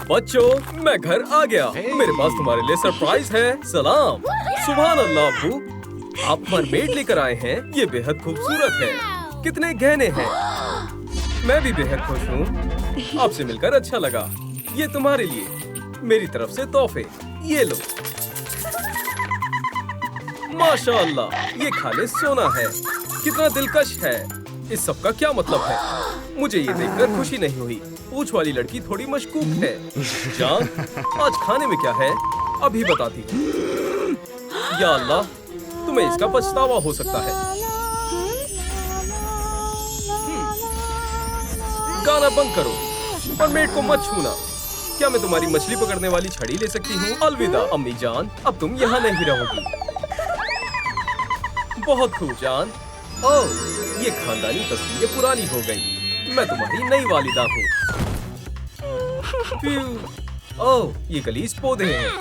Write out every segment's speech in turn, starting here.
बच्चों, मैं घर आ गया। मेरे पास तुम्हारे लिए सरप्राइज है। सलाम। सुभान अल्लाह अब्बू, आप मरमेड लेकर आए हैं। ये बेहद खूबसूरत है। कितने गहने हैं। मैं भी बेहद खुश हूँ। आपसे मिलकर अच्छा लगा। ये तुम्हारे लिए मेरी तरफ से तोहफे। ये लो। माशाअल्लाह, ये खालिस सोना है। कितना दिलकश है। इस सब का क्या मतलब है? मुझे ये देखकर खुशी नहीं हुई। पूंछ वाली लड़की थोड़ी मशकूक है। जान, आज खाने में क्या है? अभी बताती हूँ। या अल्लाह, तुम्हें इसका पछतावा हो सकता है। गाना बंद करो। मरमेड को मत छूना। क्या मैं तुम्हारी मछली पकड़ने वाली छड़ी ले सकती हूँ? अलविदा अम्मी जान, अब तुम यहाँ नहीं रहोगी। बहुत खूब जान। ओह, ये खानदानी तस्वीरें पुरानी हो गई। मैं तुम्हारी नई वालिदा हूँ। ओह, ये गलीज पौधे हैं।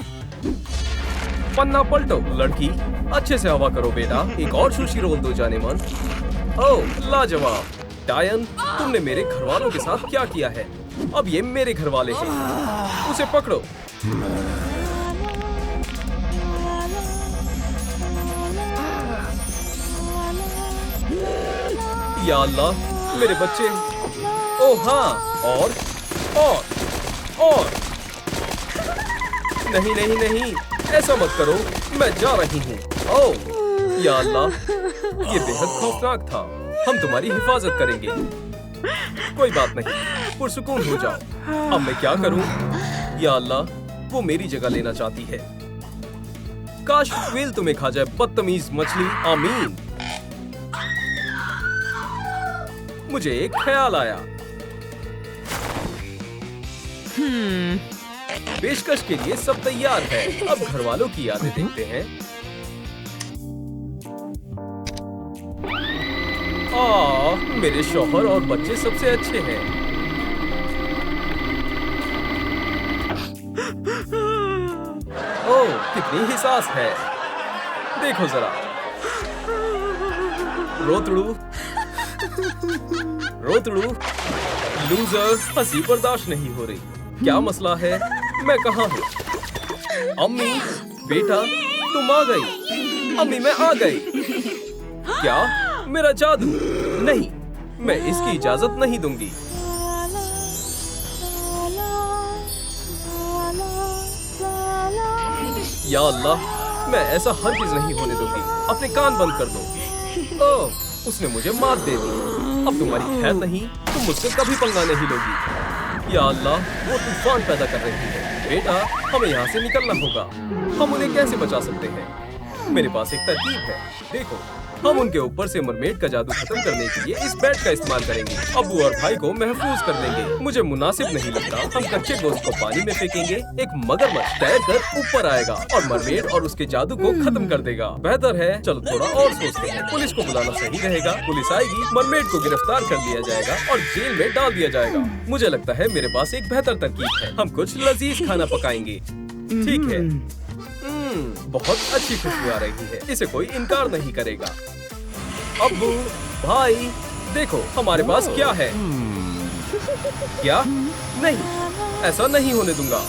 पन्ना पलटो लड़की, अच्छे से हवा करो बेटा। एक और सुशी रोल दो जाने मन। ओह लाजवाब। डायन, तुमने मेरे घर वालों के साथ क्या किया है? अब ये मेरे घर वाले हैं। उसे पकड़ो। या अल्लाह, मेरे बच्चे। ओह हाँ, और नहीं नहीं नहीं, ऐसा मत करो। मैं जा रही हूँ। ओह या अल्लाह, ये बेहद खौफनाक था। हम तुम्हारी हिफाजत करेंगे। कोई बात नहीं, पुरसुकून हो जाओ। अब मैं क्या करूँ? या अल्लाह, वो मेरी जगह लेना चाहती है। काश व्हेल तुम्हें खा जाए, बदतमीज मछली। आमीन। मुझे एक ख्याल आया। पेशकश के लिए सब तैयार है। अब घर वालों की यादें देखते हैं। मेरे शौहर और बच्चे सबसे अच्छे हैं। ओह, कितनी हिसास है। देखो जरा। रोतड़ू लूजर, हंसी बर्दाश्त नहीं हो रही। क्या मसला है? मैं कहाँ हूँ? अम्मी, बेटा, तुम आ गई। अम्मी, मैं आ गई। क्या? मेरा जादू? नहीं, मैं इसकी इजाजत नहीं दूंगी। या अल्लाह, मैं ऐसा हरगिज़ नहीं होने दूंगी। अपने कान बंद कर दो। ओह, उसने मुझे मात दे दी। अब तुम्हारी खैर नहीं, तुम मुझसे कभी पंगा नहीं लोगी। या अल्लाह, वो तूफान पैदा कर रही है। बेटा, हमें यहाँ से निकलना होगा। हम उन्हें कैसे बचा सकते हैं? मेरे पास एक तरकीब है। देखो, हम उनके ऊपर से मरमेड का जादू खत्म करने के लिए इस बैट का इस्तेमाल करेंगे। अब्बू और भाई को महफूज कर लेंगे। मुझे मुनासिब नहीं लगता हम कच्चे गोश्त को पानी में फेंकेंगे। एक मगरमच्छ तैरकर ऊपर आएगा और मरमेड और उसके जादू को खत्म कर देगा। बेहतर है, चलो थोड़ा और सोचते हैं। पुलिस को बुलाना सही रहेगा। पुलिस आएगी, मरमेड को गिरफ्तार कर लिया जाएगा और जेल में डाल दिया जाएगा। मुझे लगता है मेरे पास एक बेहतर तरकीब है। हम कुछ लजीज खाना पकाएंगे। ठीक है। बहुत अच्छी खुशबू आ रही है। इसे कोई इनकार नहीं करेगा। अब्बू, भाई, देखो हमारे पास क्या है। क्या? नहीं, ऐसा नहीं होने दूंगा।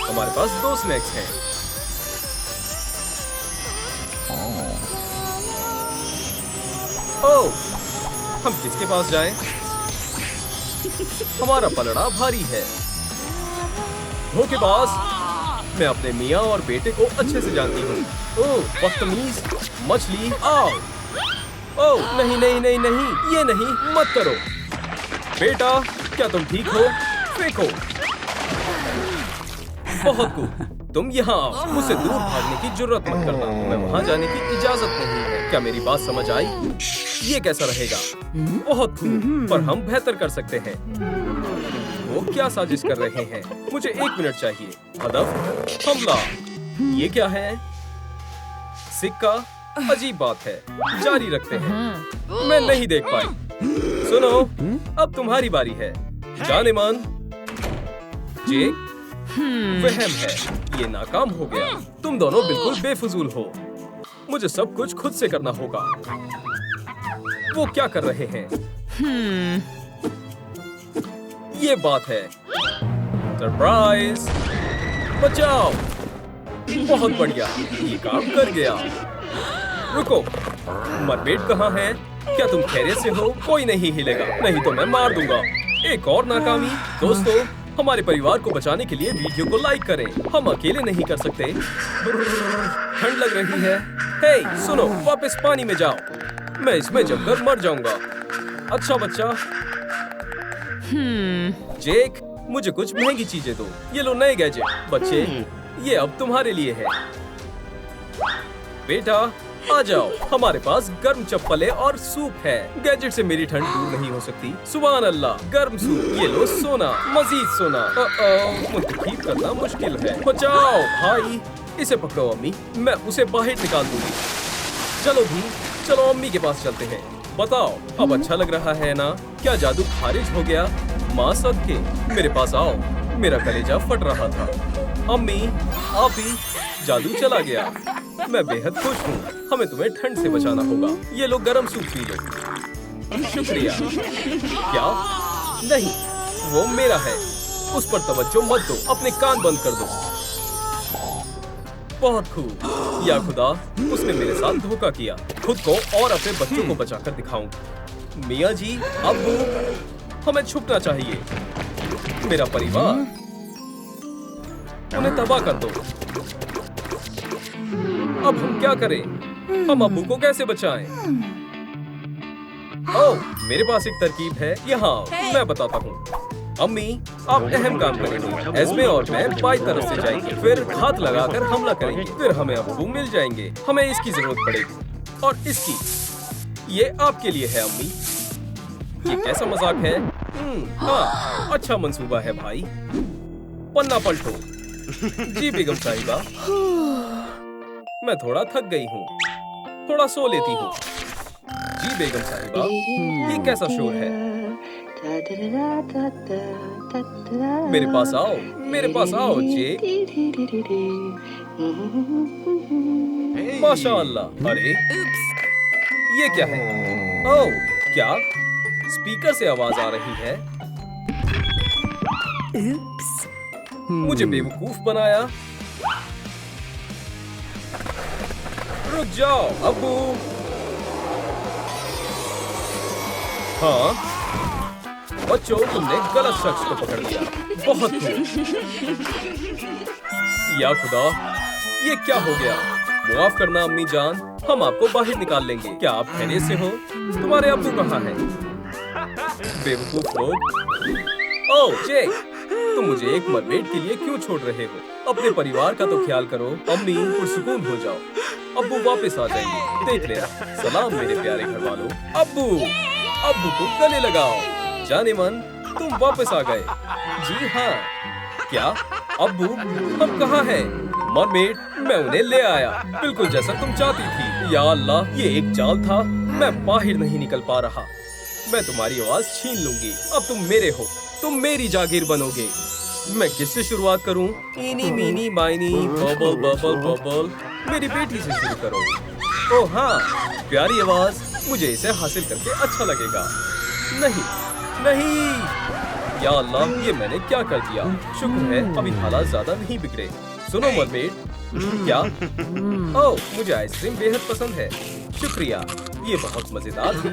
हमारे पास 2 स्नैक्स हैं। ओह, हम किसके पास जाएं? हमारा पलड़ा भारी है। धोखेबाज, मैं अपने मियाँ और बेटे को अच्छे से जानती हूँ। ओह, बदतमीज मछली, आओ। ओह, नहीं नहीं नहीं नहीं, ये नहीं, मत करो। बेटा, क्या तुम ठीक हो? फेंको। बहुत खूब। तुम यहाँ आओ। मुझसे दूर भागने की जुर्रत मत करना। मैं वहाँ जाने की इजाजत नहीं है। क्या मेरी बात समझ आई? ये कैसा रहेगा? बहुत खूब, पर हम बेहतर कर सकते हैं। वो क्या साजिश कर रहे हैं? मुझे 1 मिनट चाहिए। हदफ, हमला। ये क्या है? सिक्का? अजीब बात है। जारी रखते हैं। मैं नहीं देख पाई। सुनो, अब तुम्हारी बारी है। जाने मन। जेक, वहम है। ये नाकाम हो गया। तुम दोनों बिल्कुल बेफिजूल हो। मुझे सब कुछ खुद से करना होगा। वो क्या कर रहे हैं? ये बात है। सरप्राइज! बचाओ! बहुत बढ़िया, ये काम कर गया। रुको, मरमेड कहाँ है? क्या तुम खैरियत से हो? कोई नहीं हिलेगा, नहीं तो मैं मार दूंगा। एक और नाकामी। दोस्तों, हमारे परिवार को बचाने के लिए वीडियो को लाइक करें। हम अकेले नहीं कर सकते। ठंड लग रही है। हे, सुनो, वापस पानी में जाओ। मैं इसमें जमकर मर जाऊंगा। अच्छा बच्चा। जेक, मुझे कुछ महंगी चीजें दो। ये लो नए गैजेट। बच्चे, ये अब तुम्हारे लिए है। बेटा, आ जाओ, हमारे पास गर्म चप्पलें और सूप है। गैजेट से मेरी ठंड दूर नहीं हो सकती। सुभान अल्लाह, गर्म सूप। ये लो सोना, मजीद सोना। मुंतखब करना मुश्किल है। बचाओ भाई, इसे पकड़ो अम्मी, मैं उसे बाहर निकाल दूंगी। चलो भी, चलो अम्मी के पास चलते हैं। बताओ, अब अच्छा लग रहा है ना? क्या जादू खारिज हो गया? माँ सदके, मेरे पास आओ, मेरा कलेजा फट रहा था। अम्मी, आप ही, जादू चला गया। मैं बेहद खुश हूँ। हमें तुम्हें ठंड से बचाना होगा। ये लो गरम सूप पी लो। शुक्रिया। क्या? नहीं, वो मेरा है। उस पर तवज्जो मत दो, अपने कान बंद कर दो। बहुत खूब। या खुदा, उसने मेरे साथ धोखा किया। खुद को और अपने बच्चों को बचाकर दिखाऊं। मियाँ जी, अब्बू, हमें छुपना चाहिए। मेरा परिवार, उन्हें तबाह कर दो। अब हम क्या करें? हम अब्बू को कैसे बचाएं? ओह, मेरे पास एक तरकीब है। यहाँ मैं बताता हूँ। अम्मी, आप अहम काम करेंगे। एस्मे और मैं बाई तरफ से जाएंगे, फिर हाथ लगाकर हमला करेंगे, फिर हमें अब्बू मिल जाएंगे। हमें इसकी जरूरत पड़ेगी और इसकी। ये आपके लिए है अम्मी। ये कैसा मजाक है? हाँ, अच्छा मंसूबा है भाई। पन्ना पलटो। जी बेगम साहिबा, मैं थोड़ा थक गई हूँ, थोड़ा सो लेती हूँ। जी बेगम साहिबा, ये कैसा शोर है? मेरे पास आओ, मेरे पास आओ जे। माशाअल्लाह। अरे, ये क्या है? ओह, क्या स्पीकर से आवाज आ रही है? मुझे बेवकूफ बनाया। रुक जाओ अब्बू। हाँ बच्चों, तुमने गलत शख्स को पकड़ लिया। बहुत खूब। या खुदा, ये क्या हो गया? माफ करना अम्मी जान, हम आपको बाहर निकाल लेंगे। क्या आप खैरियत से हो? तुम्हारे अब्बू कहाँ हैं? बेवकूफ लोग। ओह जेक, तुम मुझे एक मरमेड के लिए क्यों छोड़ रहे हो? अपने परिवार का तो ख्याल करो। अम्मी, पुरसुकून हो जाओ। अब्बू वापस आ जाएंगे, देख लेना। सलाम मेरे प्यारे घर वालों। अब्बू, अब्बू को गले लगाओ। जाने मन, तुम वापस आ गए। जी हाँ। क्या अब्बू, हम कहाँ हैं? मरमेड, मैं उन्हें ले आया, बिल्कुल जैसा तुम चाहती थी। या अल्लाह, ये एक चाल था। मैं बाहर नहीं निकल पा रहा। मैं तुम्हारी आवाज छीन लूंगी। अब तुम मेरे हो, तुम मेरी जागीर बनोगे। मैं किससे शुरुआत करूं? इनी मीनी माइनी बबल बबल बबल। मेरी बेटी से शुरू करो। ओह हाँ, प्यारी आवाज। मुझे इसे हासिल करके अच्छा लगेगा। नहीं, नहीं। या अल्लाह, ये मैंने क्या कर दिया? शुक्र है अभी हालात ज्यादा नहीं बिगड़े। सुनो मरमेड। क्या? ओह, मुझे आइसक्रीम बेहद पसंद है। शुक्रिया, ये बहुत मजेदार थी।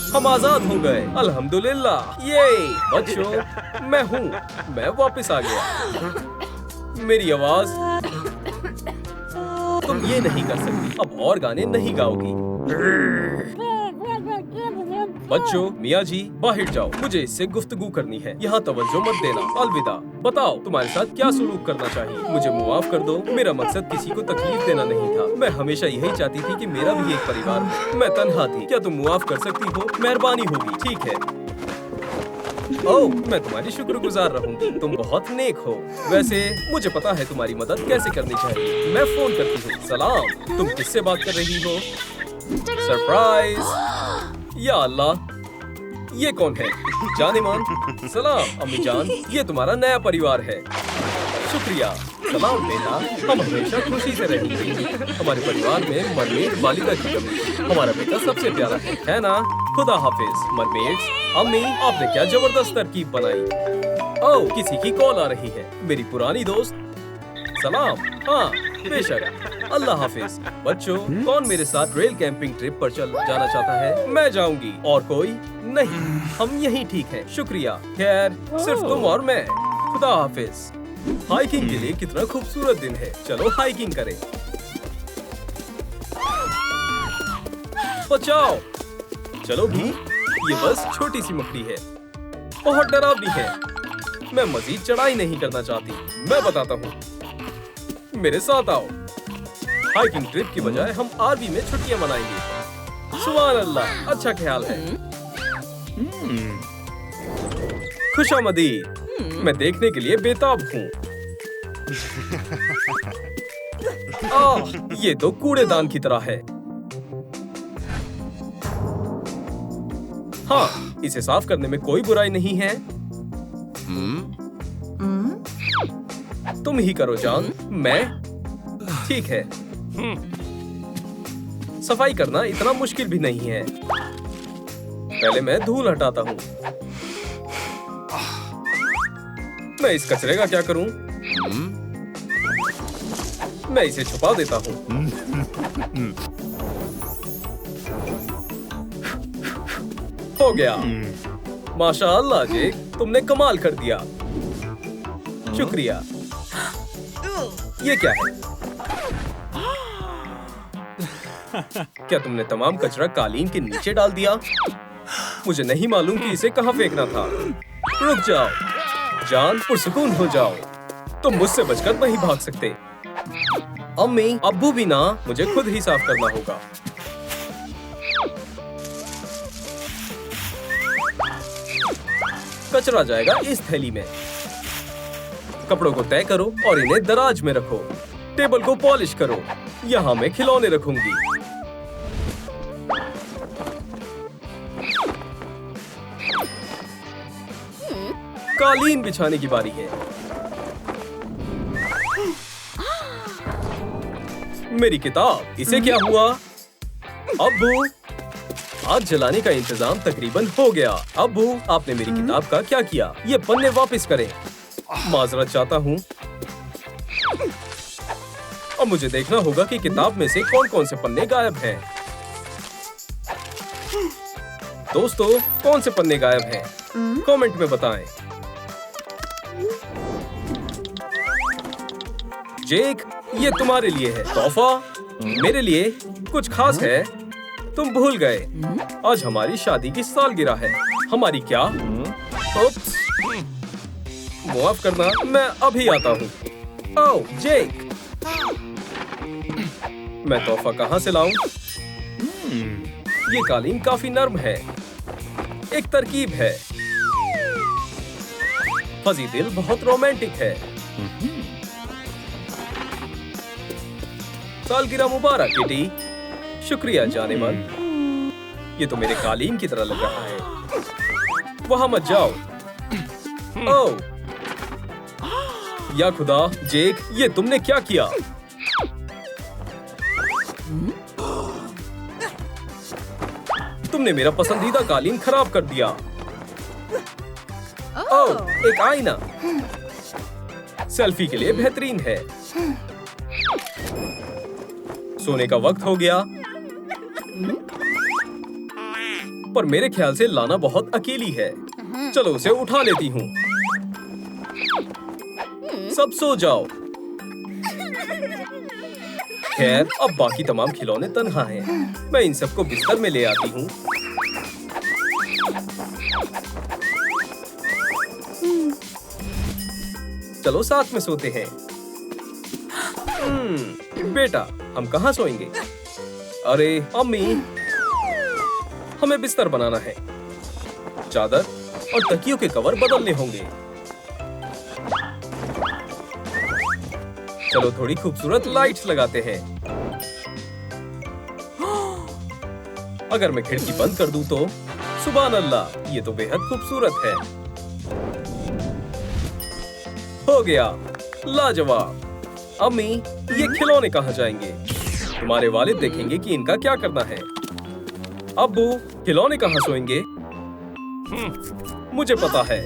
हम आजाद हो गए, अल्हम्दुलिल्लाह। ये बच्चों, मैं हूँ, मैं वापस आ गया। मेरी आवाज तुम ये नहीं कर सकती। अब और गाने नहीं गाओगी। बच्चों, मियाँ जी बाहर जाओ, मुझे इससे गुफ्तगू करनी है। यहाँ तवज्जो मत देना। अलविदा। बताओ, तुम्हारे साथ क्या सलूक करना चाहिए? मुझे मुआफ कर दो। मेरा मकसद किसी को तकलीफ देना नहीं था। मैं हमेशा यही चाहती थी कि मेरा भी एक परिवार हो। मैं तन्हा थी। क्या तुम मुआफ कर सकती हो? मेहरबानी होगी। ठीक है। ओह, मैं तुम्हारी शुक्रगुजार रहूंगी। तुम बहुत नेक हो। वैसे मुझे पता है तुम्हारी मदद कैसे करनी चाहिए। मैं फोन करती हूँ। सलाम, तुम किससे बात कर रही हो? सरप्राइज। या अल्लाह, ये कौन है? जाने मान। सलाम अम्मी जान, ये तुम्हारा नया परिवार है। शुक्रिया। सलाम बेटा, हम हमेशा खुशी से रहेंगे। हमारे परिवार में मरमेड वालिदा की कमी। हमारा बेटा सबसे प्यारा है ना? खुदा हाफिज मरमेड्स। अम्मी, आपने क्या जबरदस्त तरकीब बनाई। ओह, किसी की कॉल आ रही है। मेरी पुरानी दोस्त। सलाम। हाँ, बेशक। अल्लाह हाफिज। बच्चों, कौन मेरे साथ रेल कैंपिंग ट्रिप पर चल जाना चाहता है? मैं जाऊंगी। और कोई? नहीं, हम यहीं ठीक हैं। शुक्रिया। खैर, सिर्फ तुम और मैं। खुदा हाफिज। हाइकिंग के लिए कितना खूबसूरत दिन है। चलो हाइकिंग करें। बचाओ। चलो भी, ये बस छोटी सी मकड़ी है, बहुत डरावनी है। मैं मजीद चढ़ाई नहीं करना चाहती। मैं बताता हूँ, मेरे साथ आओ। हाइकिंग ट्रिप की बजाय हम आरवी में छुट्टियां मनाएंगे। सुभान अल्लाह, अच्छा ख्याल है। खुशामदीद। मैं देखने के लिए बेताब हूँ। ये तो कूड़ेदान की तरह है। हाँ, इसे साफ करने में कोई बुराई नहीं है। तुम ही करो जान, मैं? ठीक है। सफाई करना इतना मुश्किल भी नहीं है। पहले मैं धूल हटाता हूँ। मैं इस कचरे का क्या करूं? मैं इसे छुपा देता हूँ। हो गया। माशाअल्लाह जेक, तुमने कमाल कर दिया। शुक्रिया। ये क्या है? क्या तुमने तमाम कचरा कालीन के नीचे डाल दिया? मुझे नहीं मालूम कि इसे कहाँ फेंकना था। रुक जाओ जान, पुरसुकून हो जाओ। तुम मुझसे बचकर नहीं भाग सकते। अम्मी, अब्बू भी ना, मुझे खुद ही साफ करना होगा। कचरा जाएगा इस थैली में। कपड़ों को तय करो और इन्हें दराज में रखो। टेबल को पॉलिश करो। यहाँ मैं खिलौने रखूंगी। कालीन बिछाने की बारी है। मेरी किताब, इसे क्या हुआ? अब्बू, आग जलाने का इंतजाम तकरीबन हो गया। अब्बू, आपने मेरी किताब का क्या किया? ये पन्ने वापस करें। माजरत चाहता हूँ। अब मुझे देखना होगा कि किताब में से कौन-कौन से पन्ने गायब हैं। दोस्तों, कौन से पन्ने गायब हैं? कमेंट में बताएं। जेक, ये तुम्हारे लिए है। तोहफा? मेरे लिए कुछ खास है? तुम भूल गए, आज हमारी शादी की सालगिरह है। हमारी क्या? ओप्स, माफ करना, मैं अभी आता हूँ। ओह जेक, मैं तोहफा कहाँ से लाऊं? ये कालीन काफी नर्म है। एक तरकीब है। फजी दिल बहुत रोमांटिक है। सालगिरह मुबारक किटी। शुक्रिया जाने मन। ये तो मेरे कालीन की तरह लग रहा है। वहां मत जाओ। ओह, या खुदा, जेक, ये तुमने क्या किया? तुमने मेरा पसंदीदा कालीन खराब कर दिया। ओह, एक आईना। सेल्फी के लिए बेहतरीन है। सोने का वक्त हो गया। पर मेरे ख्याल से लाना बहुत अकेली है। चलो उसे उठा लेती हूँ। सब सो जाओ। खैर, अब बाकी तमाम खिलौने तन्हा हैं। मैं इन सबको बिस्तर में ले आती हूँ। चलो साथ में सोते हैं। बेटा, हम कहाँ सोएंगे? अरे अम्मी, हमें बिस्तर बनाना है। चादर और तकियों के कवर बदलने होंगे। चलो थोड़ी खूबसूरत लाइट्स लगाते हैं। अगर मैं खिड़की बंद कर दूं तो? सुभान अल्लाह, ये तो बेहद खूबसूरत है। हो गया। लाजवाब। अम्मी, ये खिलौने कहाँ जाएंगे? तुम्हारे वालिद देखेंगे कि इनका क्या करना है। अब्बू, खिलौने कहाँ सोएंगे? मुझे पता है।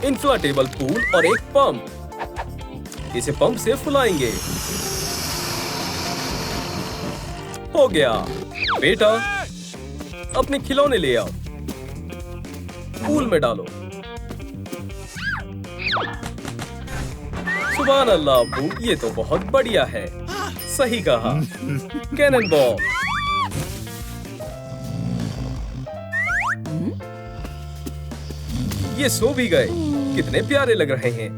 इन्फ्लाटेबल पूल और एक पंप। इसे पंप से फुलाएंगे। हो गया। बेटा, अपने खिलौने ले आओ, पूल में डालो। सुभान अल्लाह अब्बू, ये तो बहुत बढ़िया है। सही कहा। Cannon ball. ये सो भी गए। कितने प्यारे लग रहे हैं।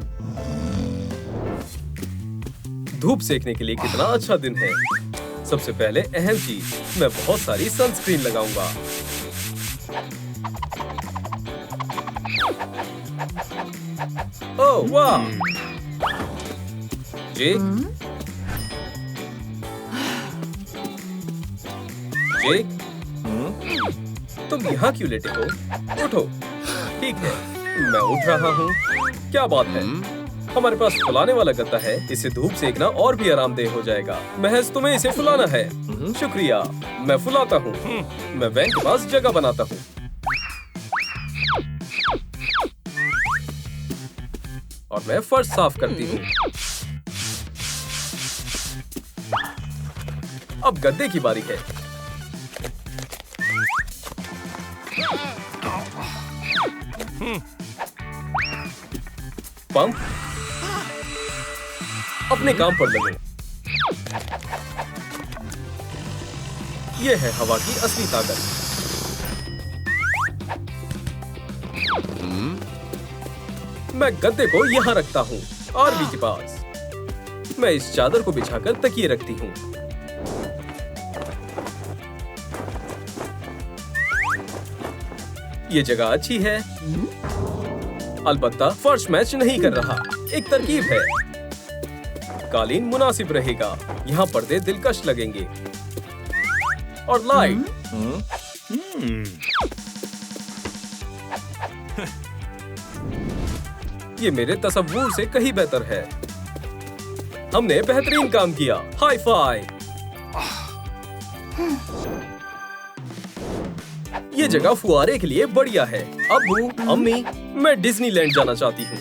धूप सेकने के लिए कितना अच्छा दिन है। सबसे पहले अहम चीज, मैं बहुत सारी सनस्क्रीन लगाऊंगा। ओह वाह। जेक, जेक, तुम यहाँ क्यों लेटे हो? उठो। ठीक है, मैं उठ रहा हूँ। क्या बात है? हमारे पास फुलाने वाला गद्दा है। इसे धूप सेकना और भी आरामदेह हो जाएगा। महज तुम्हें इसे फुलाना है। शुक्रिया। मैं फुलाता हूँ। मैं वैन के पास जगह बनाता हूँ। और मैं फर्श साफ करती हूँ। अब गद्दे की बारी है। पंप, अपने काम पर लगे। यह है हवा की असली ताकत। मैं गद्दे को यहाँ रखता हूँ, आरवी के पास। मैं इस चादर को बिछाकर तकिए रखती हूँ। ये जगह अच्छी है। अलबत्ता फर्श मैच नहीं कर रहा। एक तरकीब है। कालीन मुनासिब रहेगा। यहाँ पर्दे दिलकश लगेंगे। और लाइट। ये मेरे तसव्वुर से कहीं बेहतर है। हमने बेहतरीन काम किया। Hi fi. ये जगह फुआरे के लिए बढ़िया है। अब्बू, अम्मी, मैं डिज्नीलैंड जाना चाहती हूँ।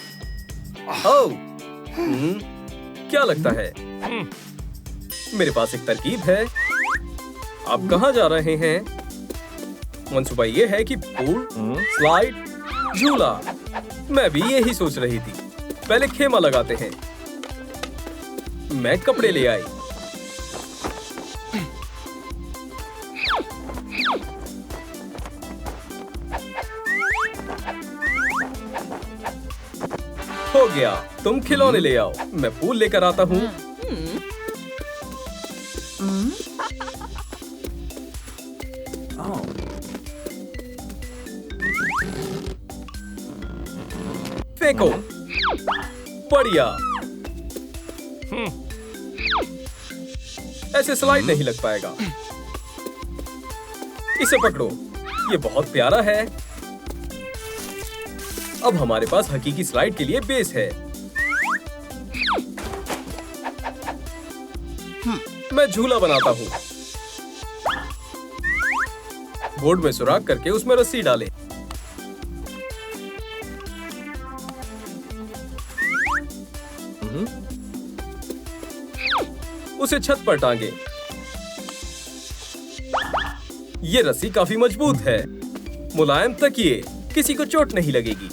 ओह, क्या लगता है? मेरे पास एक तरकीब है। आप कहाँ जा रहे हैं? मंसूबा ये है कि पूल, स्लाइड, झूला। मैं भी यही सोच रही थी। पहले खेमा लगाते हैं। मैं कपड़े ले आई। हो गया। तुम खिलौने ले आओ। मैं पूल लेकर आता हूँ। फेंको। बढ़िया। ऐसे स्लाइड नहीं लग पाएगा। इसे पकड़ो। ये बहुत प्यारा है। अब हमारे पास हकीकी स्लाइड के लिए बेस है। मैं झूला बनाता हूँ। बोर्ड में सुराख करके उसमें रस्सी डालें। उसे छत पर टांगे। ये रस्सी काफी मजबूत है। मुलायम तकिए, किसी को चोट नहीं लगेगी।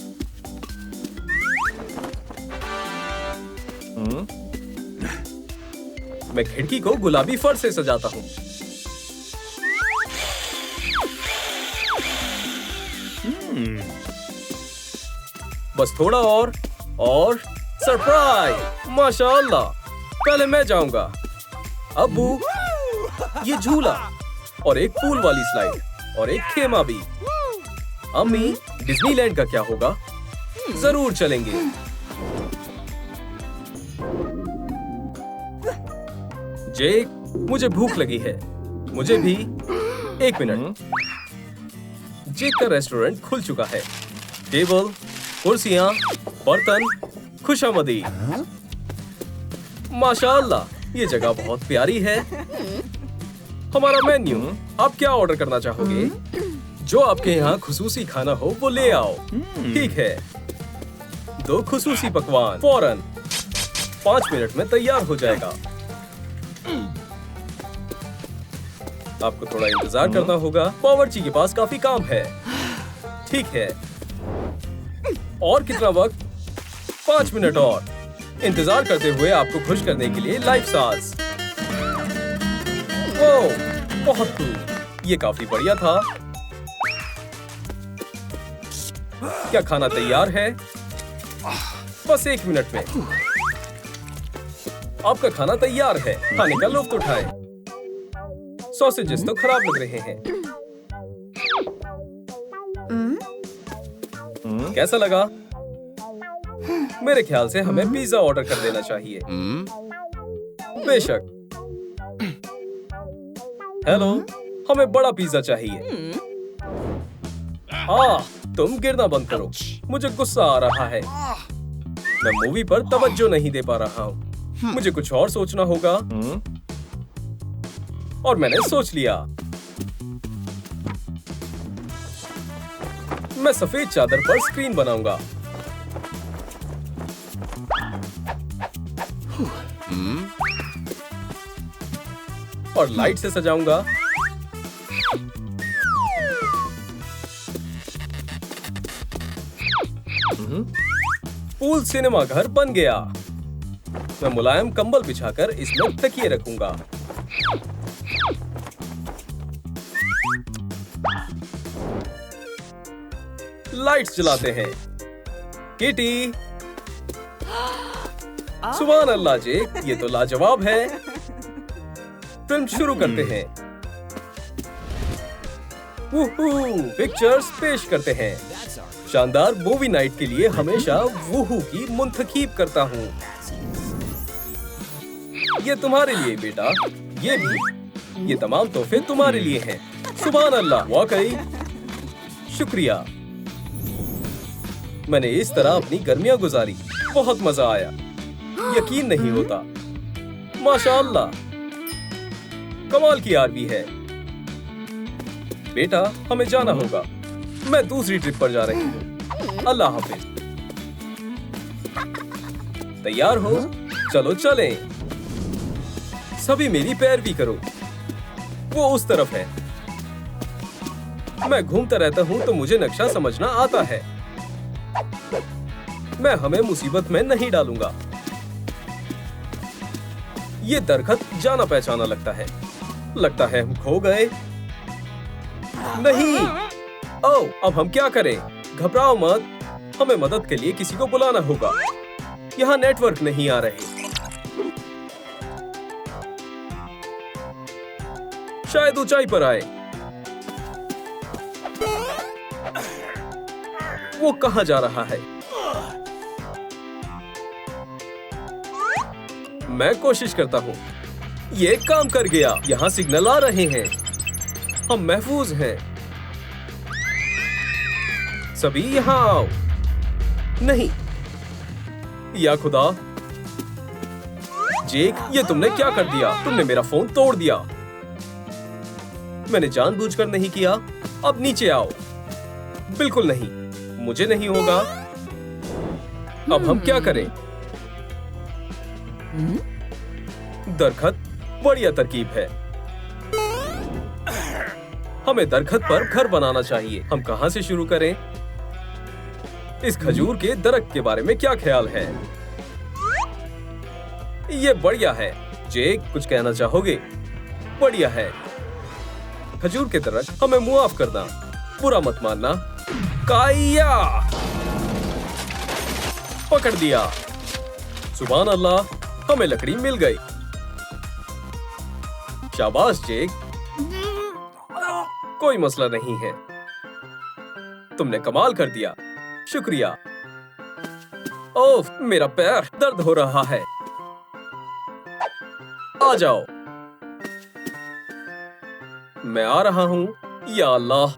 मैं खिड़की को गुलाबी फर से सजाता हूँ। बस थोड़ा और सरप्राइज। माशाअल्लाह। पहले मैं जाऊंगा। अब्बू, ये झूला और एक पूल वाली स्लाइड और एक खेमा भी। अम्मी, डिज्नीलैंड का क्या होगा? जरूर चलेंगे। जेक, मुझे भूख लगी है। मुझे भी। एक मिनट। जेक का रेस्टोरेंट खुल चुका है। टेबल, कुर्सियां, बर्तन, खुशामदी। माशाअल्लाह, ये जगह बहुत प्यारी है। हमारा मेन्यू, आप क्या ऑर्डर करना चाहोगे? जो आपके यहाँ खुसूसी खाना हो वो ले आओ। ठीक है, 2 खुसूसी पकवान फौरन 5 मिनट में तैयार हो जाएगा। आपको थोड़ा इंतजार करना होगा, बावर्ची के पास काफी काम है। ठीक है, और कितना वक्त? 5 मिनट और। इंतजार करते हुए आपको खुश करने के लिए लाइव सास। ओह, बहुत खूब, ये काफी बढ़िया था। क्या खाना तैयार है? बस 1 मिनट में आपका खाना तैयार है। खाने का लुत्फ उठाएं। सॉसेजेस तो खराब लग रहे हैं। कैसा लगा? मेरे ख्याल से हमें पिज्जा ऑर्डर कर देना चाहिए। बेशक। हेलो, हमें बड़ा पिज्जा चाहिए। हाँ, तुम गिरना बंद करो, मुझे गुस्सा आ रहा है। मैं मूवी पर तवज्जो नहीं दे पा रहा हूँ। मुझे कुछ और सोचना होगा। और मैंने सोच लिया। मैं सफेद चादर पर स्क्रीन बनाऊंगा। और लाइट से सजाऊंगा। पूल सिनेमा घर बन गया। मैं मुलायम कंबल बिछाकर इसमें तकिए रखूंगा। लाइट्स जलाते हैं। किटी, सुभान अल्लाह जेक, ये तो लाजवाब है। फिल्म शुरू करते हैं। पिक्चर्स पेश करते हैं। शानदार मूवी नाइट के लिए हमेशा वूहू की मुंतखीब करता हूँ। ये तुम्हारे लिए बेटा, ये भी। ये तमाम तोहफे तुम्हारे लिए हैं। सुभान अल्लाह, वाकई शुक्रिया। मैंने इस तरह अपनी गर्मियां गुजारी। बहुत मजा आया, यकीन नहीं होता। माशाअल्लाह, कमाल की आरवी है। बेटा, हमें जाना होगा। मैं दूसरी ट्रिप पर जा रही हूँ। अल्लाह हाफिज। तैयार हो? चलो चलें। सभी मेरी पैरवी करो। वो उस तरफ है। मैं घूमता रहता हूँ तो मुझे नक्शा समझना आता है। मैं हमें मुसीबत में नहीं डालूंगा। ये दरखत जाना पहचाना लगता है। लगता है हम खो गए। नहीं। ओह, अब हम क्या करें? घबराओ मत, हमें मदद के लिए किसी को बुलाना होगा। यहाँ नेटवर्क नहीं आ रहे। शायद ऊंचाई पर आए। वो कहाँ जा रहा है? मैं कोशिश करता हूँ। ये काम कर गया। यहाँ सिग्नल आ रहे हैं। हम महफूज हैं। सभी यहाँ आओ। नहीं, या खुदा। जेक, ये तुमने क्या कर दिया? तुमने मेरा फोन तोड़ दिया। मैंने जानबूझकर नहीं किया। अब नीचे आओ। बिल्कुल नहीं, मुझे नहीं होगा। अब हम क्या करें? दरखत बढ़िया तरकीब है। हमें दरखत पर घर बनाना चाहिए। हम कहां से शुरू करें? इस खजूर के दरख्त के बारे में क्या ख्याल है? ये बढ़िया है। जेक, कुछ कहना चाहोगे? बढ़िया है। खजूर के दरख्त, हमें मुआफ करना, बुरा मत मानना। काया, पकड़ दिया। सुभान अल्लाह, हमें लकड़ी मिल गई। शाबाश जेक, कोई मसला नहीं है। तुमने कमाल कर दिया। शुक्रिया। ओह, मेरा पैर दर्द हो रहा है। आ जाओ। मैं आ रहा हूं। या अल्लाह।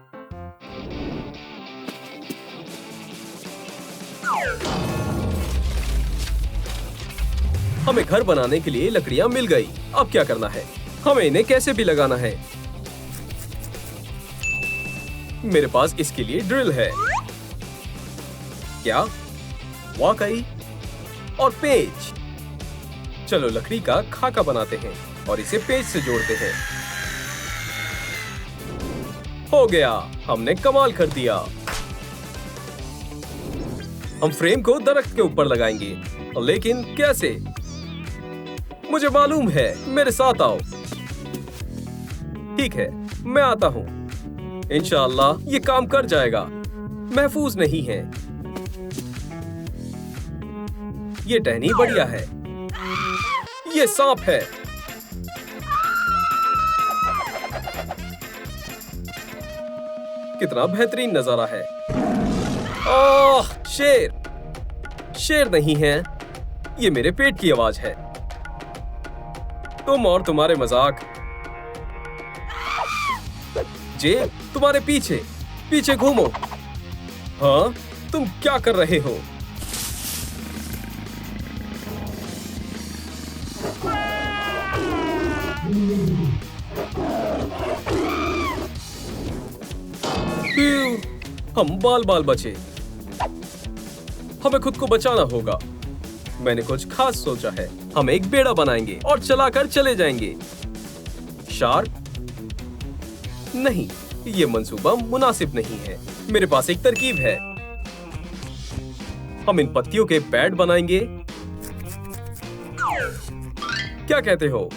हमें घर बनाने के लिए लकड़ियां मिल गई। अब क्या करना है? हमें इन्हें कैसे भी लगाना है। मेरे पास इसके लिए ड्रिल है। क्या? वाकई? और पेच। चलो लकड़ी का खाका बनाते हैं और इसे पेच से जोड़ते हैं। हो गया, हमने कमाल कर दिया। हम फ्रेम को दरख्त के ऊपर लगाएंगे, लेकिन कैसे? मुझे मालूम है, मेरे साथ आओ। ठीक है, मैं आता हूं। इंशाअल्लाह ये काम कर जाएगा। महफूज नहीं है। ये टहनी बढ़िया है। ये सांप है। कितना बेहतरीन नजारा है। ओह, शेर। शेर नहीं है, ये मेरे पेट की आवाज है। तुम और तुम्हारे मजाक। जे, तुम्हारे पीछे पीछे घूमो। हाँ, तुम क्या कर रहे हो? हम बाल बाल बचे। हमें खुद को बचाना होगा। मैंने कुछ खास सोचा है। हम एक बेड़ा बनाएंगे और चलाकर चले जाएंगे। शार्क? नहीं, ये मंसूबा मुनासिब नहीं है। मेरे पास एक तरकीब है। हम इन पत्तियों के पैड बनाएंगे। क्या कहते हो?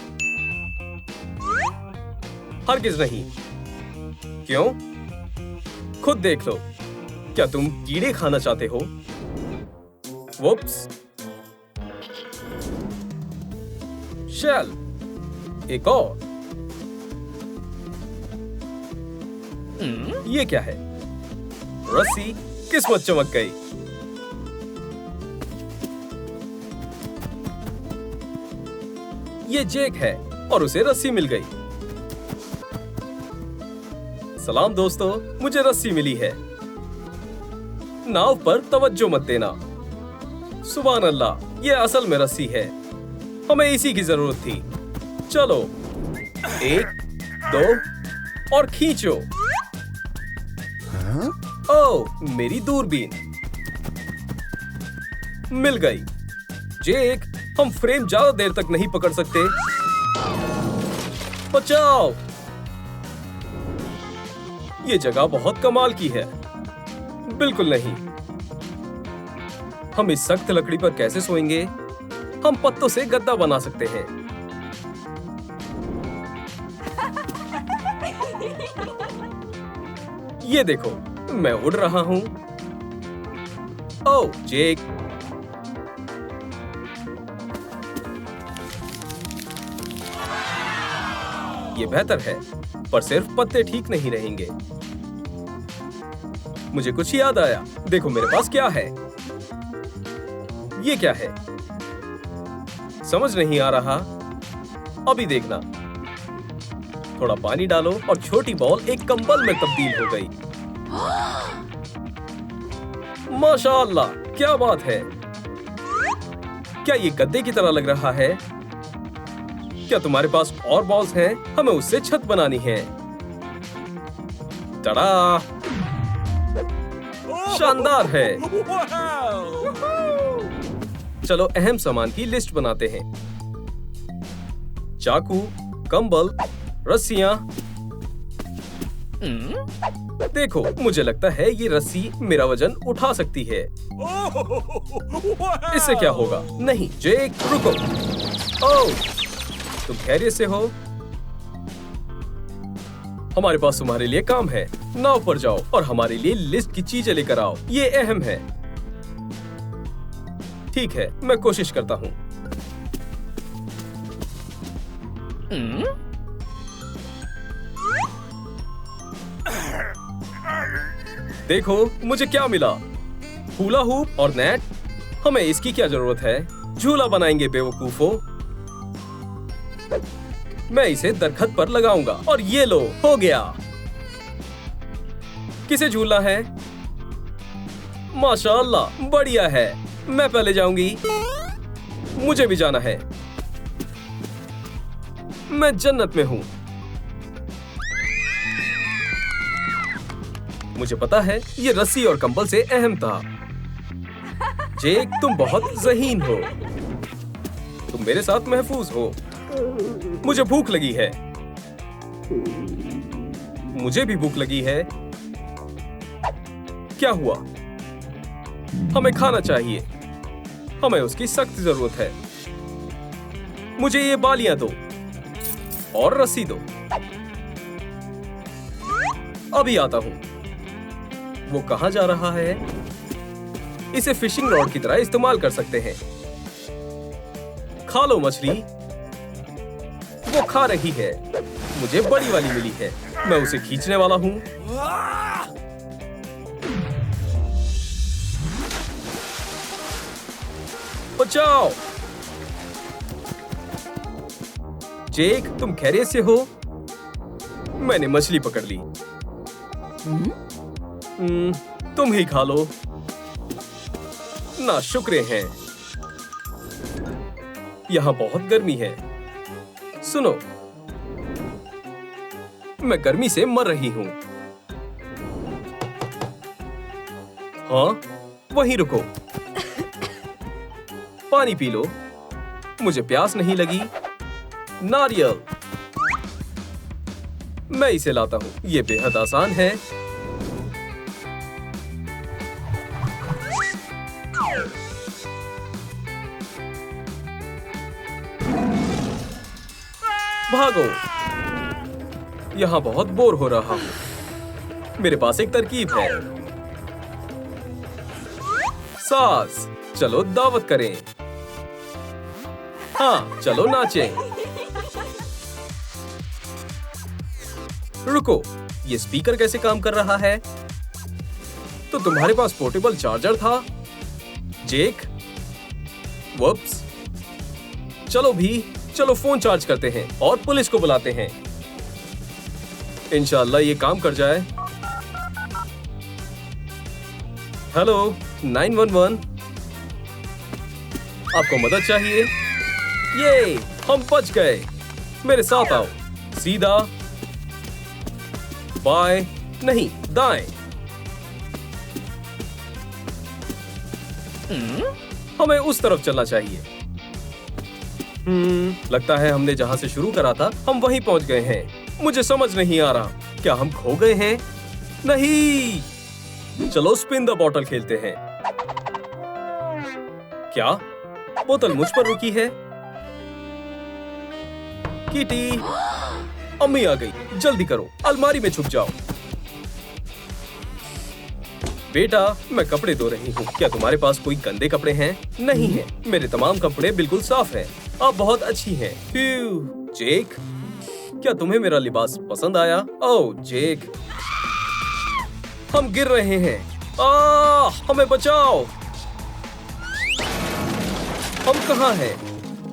हरगिज नहीं। क्यों? खुद देख लो। क्या तुम कीड़े खाना चाहते हो? वुप्स। शेल। एक और। ये क्या है? रस्सी। किस्मत चमक गई। ये जेक है और उसे रस्सी मिल गई। सलाम दोस्तों, मुझे रस्सी मिली है। नाव पर तवज्जो मत देना। सुभान अल्लाह, ये असल में रस्सी है। हमें इसी की जरूरत थी। चलो, 1, 2 और खींचो। ओह, मेरी दूरबीन मिल गई। जेक, हम फ्रेम ज्यादा देर तक नहीं पकड़ सकते। बचाओ। ये जगह बहुत कमाल की है। बिल्कुल नहीं। हम इस सख्त लकड़ी पर कैसे सोएंगे? हम पत्तों से गद्दा बना सकते हैं। ये देखो, मैं उड़ रहा हूं। ओह, जेक। ये बेहतर है, पर सिर्फ पत्ते ठीक नहीं रहेंगे। मुझे कुछ याद आया। देखो मेरे पास क्या है। ये क्या है? समझ नहीं आ रहा। अभी देखना। थोड़ा पानी डालो और छोटी बॉल एक कंबल में तब्दील हो गई। माशाअल्लाह, क्या बात है। क्या ये गद्दे की तरह लग रहा है? क्या तुम्हारे पास और बॉल्स हैं? हमें उससे छत बनानी है। टड़ा! शानदार है। चलो अहम सामान की लिस्ट बनाते हैं। चाकू, कंबल, रस्सियां। देखो, मुझे लगता है ये रस्सी मेरा वजन उठा सकती है। इससे क्या होगा? नहीं, जेक रुको। ओह, तुम खैरियत से हो? हमारे पास तुम्हारे लिए काम है। नाव पर जाओ और हमारे लिए लिस्ट की चीजें लेकर आओ। ये अहम है। ठीक है, मैं कोशिश करता हूँ। देखो मुझे क्या मिला। हुला हूप और नेट। हमें इसकी क्या जरूरत है? झूला बनाएंगे बेवकूफों। मैं इसे दरख्त पर लगाऊंगा और ये लो, हो गया। किसे झूलना है? माशाअल्लाह, बढ़िया है। मैं पहले जाऊंगी। मुझे भी जाना है। मैं जन्नत में हूं। मुझे पता है ये रस्सी और कंबल से अहम था। जेक, तुम बहुत ज़हीन हो। तुम मेरे साथ महफूज हो। मुझे भूख लगी है। मुझे भी भूख लगी है। क्या हुआ? हमें खाना चाहिए। हमें उसकी सख्त जरूरत है। मुझे ये बालियां दो और रस्सी दो। अभी आता हूं। वो कहां जा रहा है? इसे फिशिंग रॉड की तरह इस्तेमाल कर सकते हैं। खा लो मछली। वो खा रही है। मुझे बड़ी वाली मिली है। मैं उसे खींचने वाला हूं। बचाओ। जेक, तुम खैरियत से हो? मैंने मछली पकड़ ली। तुम ही खा लो। ना शुक्र हैं। यहां बहुत गर्मी है। सुनो, मैं गर्मी से मर रही हूं। हाँ, वहीं रुको। पानी पी लो। मुझे प्यास नहीं लगी। नारियल। मैं इसे लाता हूं। यह बेहद आसान है। भागो। यहां बहुत बोर हो रहा हूं। मेरे पास एक तरकीब है। सास, चलो दावत करें। हाँ, चलो नाचें। रुको, ये स्पीकर कैसे काम कर रहा है? तो तुम्हारे पास पोर्टेबल चार्जर था, जेक। वुप्स। चलो फोन चार्ज करते हैं और पुलिस को बुलाते हैं। इंशाल्लाह ये काम कर जाए। हेलो, 911। आपको मदद चाहिए? ये, हम बच गए। मेरे साथ आओ। सीधा, बाएं, नहीं, दाएं। हमें उस तरफ चलना चाहिए। लगता है हमने जहां से शुरू करा था हम वहीं पहुंच गए हैं। मुझे समझ नहीं आ रहा, क्या हम खो गए हैं? नहीं। चलो स्पिन द बॉटल खेलते हैं। क्या बोतल मुझ पर रुकी है? किटी, अम्मी आ गई। जल्दी करो, अलमारी में छुप जाओ। बेटा, मैं कपड़े धो रही हूँ। क्या तुम्हारे पास कोई गंदे कपड़े हैं? नहीं है। मेरे तमाम कपड़े बिल्कुल साफ हैं। आप बहुत अच्छी हैं। जेक, क्या तुम्हें मेरा लिबास पसंद आया? ओह जेक, हम गिर रहे हैं। हमें बचाओ। हम कहाँ हैं?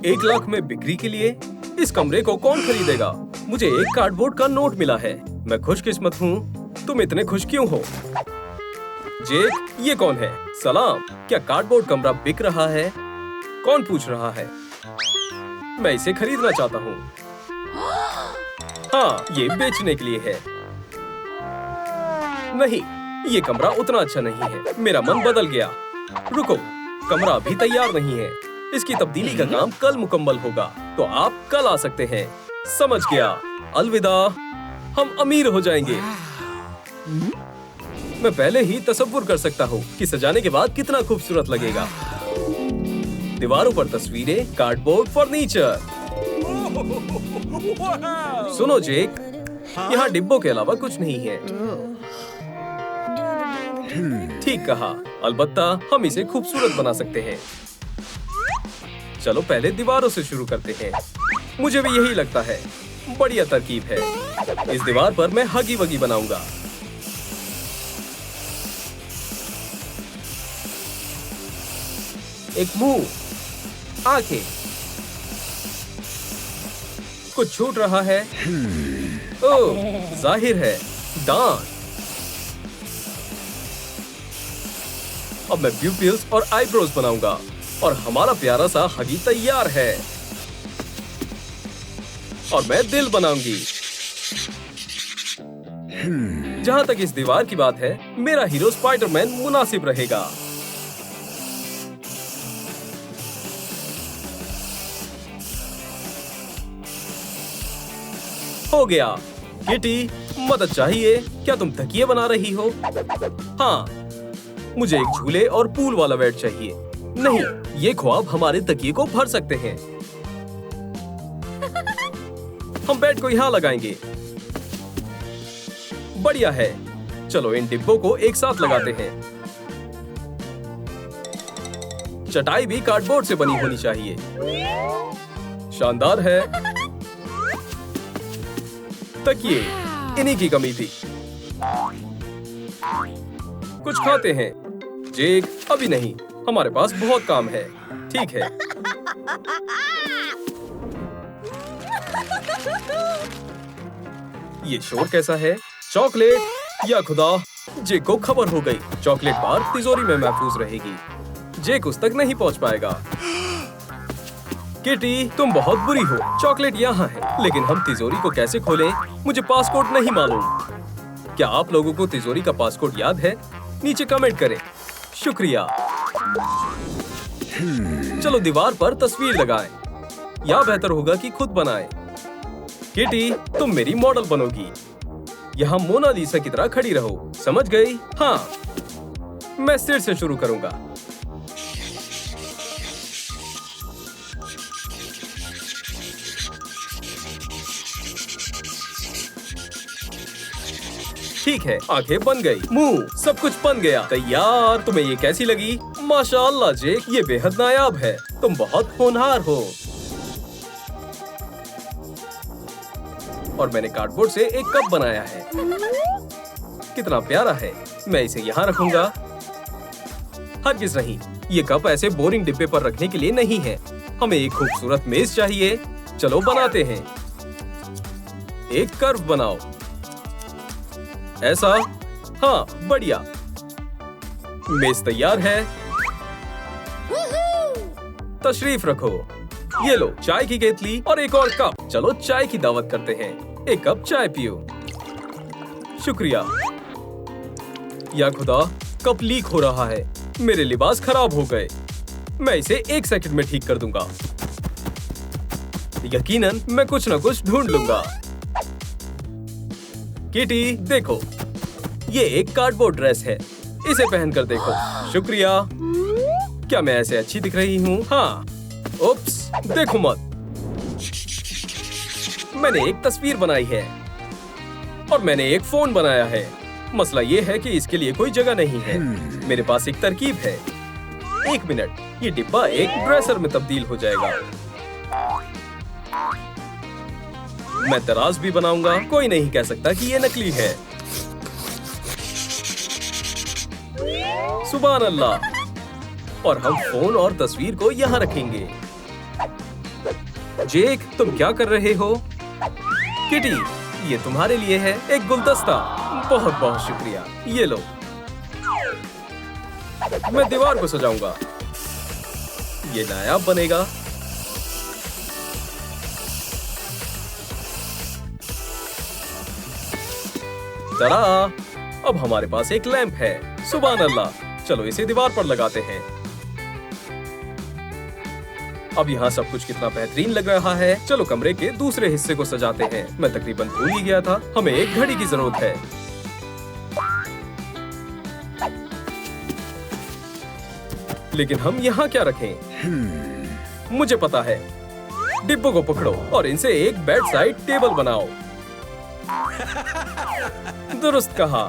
1 लाख में बिक्री के लिए? इस कमरे को कौन खरीदेगा? मुझे एक कार्डबोर्ड का नोट मिला है। मैं खुशकिस्मत हूँ। तुम इतने खुश क्यों हो? जेक, ये कौन है? सलाम। क्या कार्डबोर्ड कमरा बिक रहा है? कौन पूछ रहा है? मैं इसे खरीदना चाहता हूँ। हाँ, ये बेचने के लिए है। नहीं, ये कमरा उतना अच्छा नहीं है। मेरा मन बदल गया। रुको, कमरा अभी तैयार नहीं है। इसकी तब्दीली का काम कल मुकम्मल होगा, तो आप कल आ सकते हैं। समझ गया। अलविदा। हम अमीर हो जाएंगे। मैं पहले ही तसव्वुर कर सकता हूँ कि सजाने के बाद कितना खूबसूरत लगेगा। दीवारों पर तस्वीरें, कार्डबोर्ड, फर्नीचर। सुनो जेक, यहाँ डिब्बों के अलावा कुछ नहीं है। ठीक कहा। अलबत्ता हम इसे खूबसूरत बना सकते हैं। चलो पहले दीवारों से शुरू करते हैं। मुझे भी यही लगता है। बढ़िया तरकीब है। इस दीवार पर मैं हगी वगी बनाऊंगा। एक मुंह, आंखें। कुछ छूट रहा है। ओह, जाहिर है, दांत। अब मैं प्यूपिल्स और आईब्रोज बनाऊंगा। और हमारा प्यारा सा हगी तैयार है। और मैं दिल बनाऊंगी। जहां तक इस दीवार की बात है, मेरा हीरो स्पाइडरमैन मुनासिब रहेगा। हो गया। किटी, मदद चाहिए? क्या तुम तकिए बना रही हो? हाँ, मुझे एक झूले और पूल वाला बेड चाहिए। नहीं, ये ख्वाब हमारे तकिए को भर सकते हैं। हम बेड को यहाँ लगाएंगे। बढ़िया है। चलो इन डिब्बों को एक साथ लगाते हैं। चटाई भी कार्डबोर्ड से बनी होनी चाहिए। शानदार है। तकिए, इन्हीं की कमी थी। कुछ खाते हैं। जेक, अभी नहीं, हमारे पास बहुत काम है। ठीक है। ये शोर कैसा है? चॉकलेट? या खुदा, जेक को खबर हो गई। चॉकलेट बार तिजोरी में महफूज रहेगी। जेक उस तक नहीं पहुंच पाएगा। किटी, तुम बहुत बुरी हो। चॉकलेट यहाँ है, लेकिन हम तिजोरी को कैसे खोलें? मुझे पासकोड नहीं मालूम। क्या आप लोगों को तिजोरी का पासकोड याद है? नीचे कमेंट करें। शुक्रिया। चलो दीवार पर तस्वीर लगाएं। या बेहतर होगा कि खुद बनाएं। किटी, तुम मेरी मॉडल बनोगी। यहाँ मोनालिसा की तरह खड़ी रहो। समझ गई? हाँ। मैं सिर से शुरू करूंगा। ठीक है, आंखें बन गई, मुंह, सब कुछ बन गया। तैयार। तुम्हें ये कैसी लगी? माशाअल्लाह जेक, ये बेहद नायाब है। तुम बहुत होनहार हो। और मैंने कार्डबोर्ड से एक कप बनाया है। कितना प्यारा है। मैं इसे यहाँ रखूंगा। हरगिज़ नहीं, ये कप ऐसे बोरिंग डिब्बे पर रखने के लिए नहीं है। हमें एक खूबसूरत मेज चाहिए। चलो बनाते हैं। एक कर्व बनाओ। ऐसा? हाँ, बढ़िया। मेज तैयार है। तशरीफ रखो। ये लो चाय की केतली और एक और कप। चलो चाय की दावत करते हैं। एक कप चाय पियो। शुक्रिया। या खुदा, कप लीक हो रहा है। मेरे लिबास खराब हो गए। मैं इसे 1 सेकंड में ठीक कर दूंगा। यकीनन मैं कुछ न कुछ ढूंढ लूंगा। किटी, देखो, ये एक कार्डबोर्ड ड्रेस है। इसे पहनकर देखो। शुक्रिया। क्या मैं ऐसे अच्छी दिख रही हूँ? हाँ। उप्स, देखो मत। मैंने एक तस्वीर बनाई है और मैंने एक फोन बनाया है। मसला ये है कि इसके लिए कोई जगह नहीं है। मेरे पास एक तरकीब है। 1 मिनट, ये डिब्बा एक ड्रेसर में तब्दील हो जाएगा। मैं दराज भी बनाऊंगा। कोई नहीं कह सकता कि ये नकली है। सुभान अल्लाह। और हम फोन और तस्वीर को यहाँ रखेंगे। जेक, तुम क्या कर रहे हो? किटी, ये तुम्हारे लिए है एक गुलदस्ता। बहुत बहुत शुक्रिया। ये लो। मैं दीवार को सजाऊंगा। ये नायाब बनेगा। तरा, अब हमारे पास एक लैंप है। सुभान अल्लाह। चलो इसे दीवार पर लगाते हैं। अब यहाँ सब कुछ कितना बेहतरीन लग रहा है। चलो कमरे के दूसरे हिस्से को सजाते हैं। मैं तकरीबन भूल ही गया था। हमें एक घड़ी की जरूरत है। लेकिन हम यहाँ क्या रखें? मुझे पता है। डिब्बों को पकड़ो और इनसे एक बेड साइड टेबल बनाओ। दुरुस्त कहा।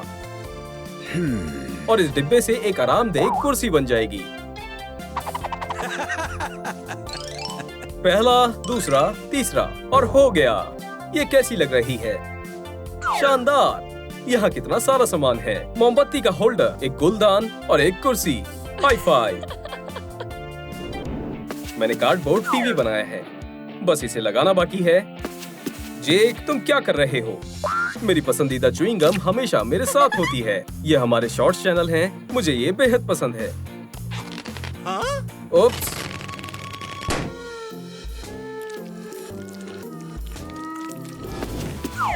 और इस डिब्बे से एक आरामदेह कुर्सी बन जाएगी। पहला, दूसरा, तीसरा, और हो गया। ये कैसी लग रही है? शानदार। यहाँ कितना सारा सामान है। मोमबत्ती का होल्डर, एक गुलदान और एक कुर्सी। High five. मैंने कार्डबोर्ड टीवी बनाया है। बस इसे लगाना बाकी है। जेक, तुम क्या कर रहे हो? मेरी पसंदीदा च्युइंग गम हमेशा मेरे साथ होती है। ये हमारे शॉर्ट्स चैनल हैं। मुझे ये बेहद पसंद है। उप्स।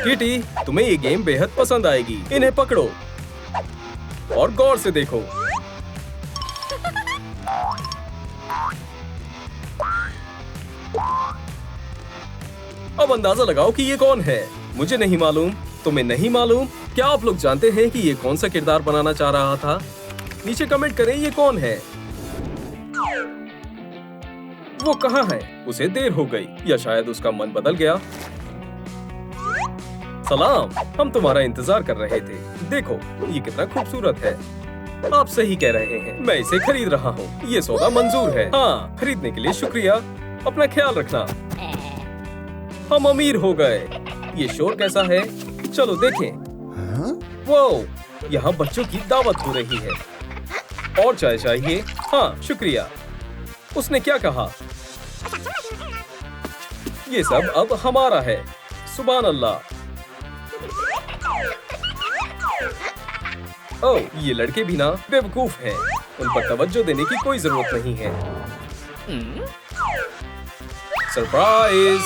किटी, तुम्हें ये गेम बेहद पसंद आएगी। इन्हें पकड़ो और गौर से देखो। अब अंदाजा लगाओ कि ये कौन है। मुझे नहीं मालूम, तुम्हें नहीं मालूम। क्या आप लोग जानते हैं कि ये कौन सा किरदार बनाना चाह रहा था? नीचे कमेंट करें ये कौन है। वो कहाँ है? उसे देर हो गई या शायद उसका मन बदल गया। सलाम, हम तुम्हारा इंतजार कर रहे थे। देखो ये कितना खूबसूरत है। आप सही कह रहे हैं, मैं इसे खरीद रहा हूँ। ये सौदा मंजूर है। हाँ, खरीदने के लिए शुक्रिया। अपना ख्याल रखना। हम अमीर हो गए। ये शोर कैसा है? चलो देखें। वो यहाँ बच्चों की दावत हो रही है। और चाय चाहिए? हाँ शुक्रिया। उसने क्या कहा? ये सब अब हमारा है। सुभान अल्लाह। ओह, ये लड़के भी ना बेवकूफ हैं। उन पर तवज्जो देने की कोई जरूरत नहीं है। सरप्राइज!